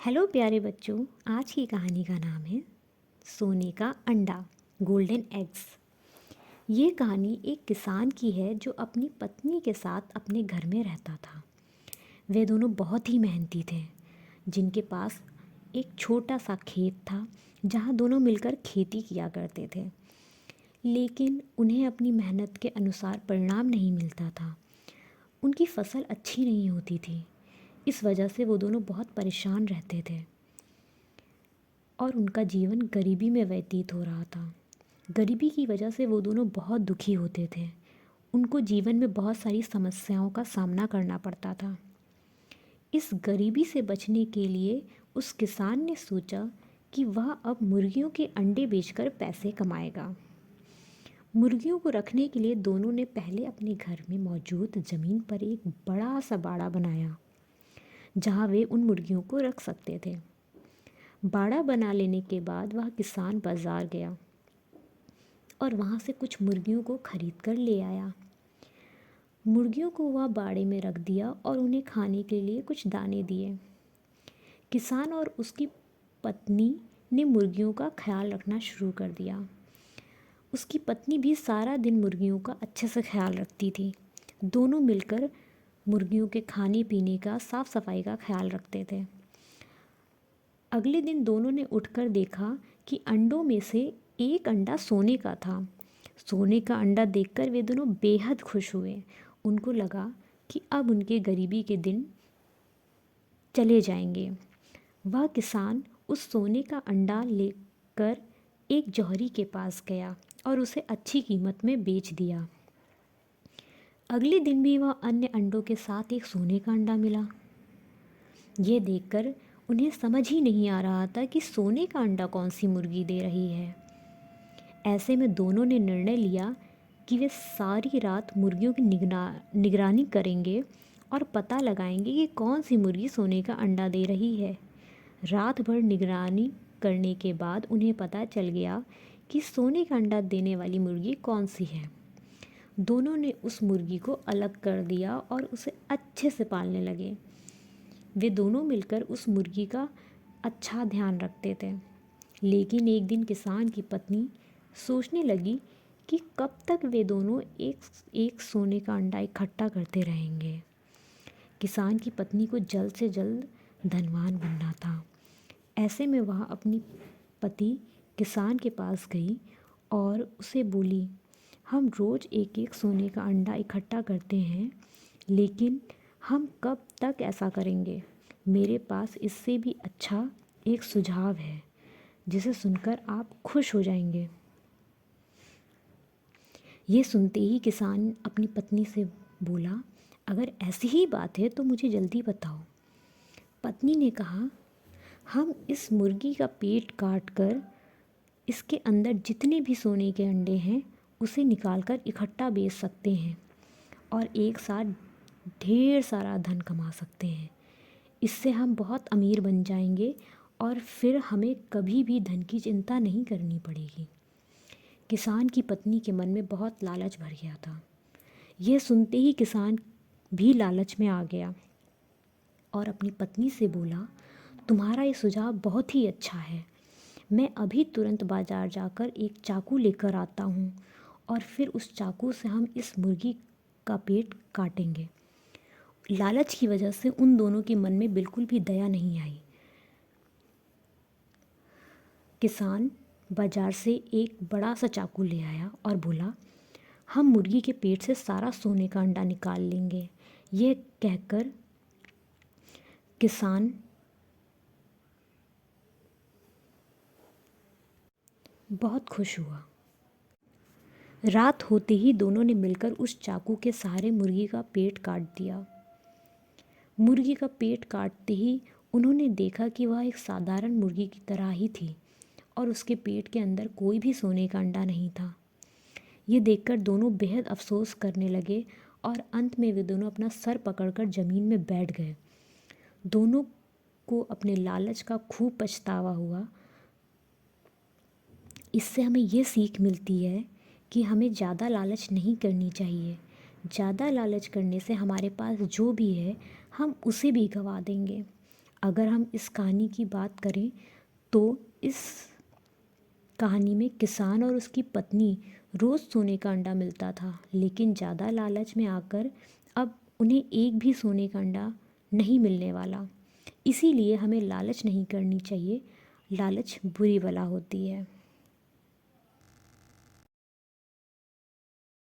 Hello प्यारे बच्चों। आज की कहानी का नाम है सोने का अंडा, गोल्डन एग्स। ये कहानी एक किसान की है जो अपनी पत्नी के साथ अपने घर में रहता था। वे दोनों बहुत ही मेहनती थे, जिनके पास एक छोटा सा खेत था जहाँ दोनों मिलकर खेती किया करते थे। लेकिन उन्हें अपनी मेहनत के अनुसार परिणाम नहीं मिलता था। उनकी फसल अच्छी नहीं होती थी। इस वजह से वो दोनों बहुत परेशान रहते थे और उनका जीवन गरीबी में व्यतीत हो रहा था। गरीबी की वजह से वो दोनों बहुत दुखी होते थे। उनको जीवन में बहुत सारी समस्याओं का सामना करना पड़ता था। इस गरीबी से बचने के लिए उस किसान ने सोचा कि वह अब मुर्गियों के अंडे बेचकर पैसे कमाएगा। मुर्गियों को रखने के लिए दोनों ने पहले अपने घर में मौजूद ज़मीन पर एक बड़ा सा बाड़ा बनाया, जहाँ वे उन मुर्गियों को रख सकते थे। बाड़ा बना लेने के बाद वह किसान बाज़ार गया और वहाँ से कुछ मुर्गियों को खरीद कर ले आया। मुर्गियों को वह बाड़े में रख दिया और उन्हें खाने के लिए कुछ दाने दिए। किसान और उसकी पत्नी ने मुर्गियों का ख्याल रखना शुरू कर दिया। उसकी पत्नी भी सारा दिन मुर्गियों का अच्छे से ख्याल रखती थी। दोनों मिलकर मुर्गियों के खाने पीने का, साफ सफाई का ख्याल रखते थे। अगले दिन दोनों ने उठकर देखा कि अंडों में से एक अंडा सोने का था। सोने का अंडा देखकर वे दोनों बेहद खुश हुए। उनको लगा कि अब उनके गरीबी के दिन चले जाएंगे। वह किसान उस सोने का अंडा लेकर एक जौहरी के पास गया और उसे अच्छी कीमत में बेच दिया। अगले दिन भी वह अन्य अंडों के साथ एक सोने का अंडा मिला। ये देखकर उन्हें समझ ही नहीं आ रहा था कि सोने का अंडा कौन सी मुर्गी दे रही है। ऐसे में दोनों ने निर्णय लिया कि वे सारी रात मुर्गियों की निगरानी करेंगे और पता लगाएंगे कि कौन सी मुर्गी सोने का अंडा दे रही है। रात भर निगरानी करने के बाद उन्हें पता चल गया कि सोने का अंडा देने वाली मुर्गी कौन सी है। दोनों ने उस मुर्गी को अलग कर दिया और उसे अच्छे से पालने लगे। वे दोनों मिलकर उस मुर्गी का अच्छा ध्यान रखते थे। लेकिन एक दिन किसान की पत्नी सोचने लगी कि कब तक वे दोनों एक एक सोने का अंडा इकट्ठा करते रहेंगे। किसान की पत्नी को जल्द से जल्द धनवान बनना था। ऐसे में वह अपनी पति किसान के पास गई और उसे बोली, हम रोज़ एक एक सोने का अंडा इकट्ठा करते हैं, लेकिन हम कब तक ऐसा करेंगे? मेरे पास इससे भी अच्छा एक सुझाव है जिसे सुनकर आप खुश हो जाएंगे। ये सुनते ही किसान अपनी पत्नी से बोला, अगर ऐसी ही बात है तो मुझे जल्दी बताओ। पत्नी ने कहा, हम इस मुर्गी का पेट काट कर इसके अंदर जितने भी सोने के अंडे हैं उसे निकालकर इकट्ठा बेच सकते हैं और एक साथ ढेर सारा धन कमा सकते हैं। इससे हम बहुत अमीर बन जाएंगे और फिर हमें कभी भी धन की चिंता नहीं करनी पड़ेगी। किसान की पत्नी के मन में बहुत लालच भर गया था। यह सुनते ही किसान भी लालच में आ गया और अपनी पत्नी से बोला, तुम्हारा ये सुझाव बहुत ही अच्छा है। मैं अभी तुरंत बाज़ार जाकर एक चाकू लेकर आता हूँ और फिर उस चाकू से हम इस मुर्गी का पेट काटेंगे। लालच की वजह से उन दोनों के मन में बिल्कुल भी दया नहीं आई। किसान बाजार से एक बड़ा सा चाकू ले आया और बोला, हम मुर्गी के पेट से सारा सोने का अंडा निकाल लेंगे। यह कहकर किसान बहुत खुश हुआ। रात होते ही दोनों ने मिलकर उस चाकू के सहारे मुर्गी का पेट काट दिया। मुर्गी का पेट काटते ही उन्होंने देखा कि वह एक साधारण मुर्गी की तरह ही थी और उसके पेट के अंदर कोई भी सोने का अंडा नहीं था। ये देखकर दोनों बेहद अफसोस करने लगे और अंत में वे दोनों अपना सर पकड़कर ज़मीन में बैठ गए। दोनों को अपने लालच का खूब पछतावा हुआ। इससे हमें ये सीख मिलती है कि हमें ज़्यादा लालच नहीं करनी चाहिए। ज़्यादा लालच करने से हमारे पास जो भी है हम उसे भी गंवा देंगे। अगर हम इस कहानी की बात करें तो इस कहानी में किसान और उसकी पत्नी रोज़ सोने का अंडा मिलता था, लेकिन ज़्यादा लालच में आकर अब उन्हें एक भी सोने का अंडा नहीं मिलने वाला। इसीलिए हमें लालच नहीं करनी चाहिए, लालच बुरी बला होती है।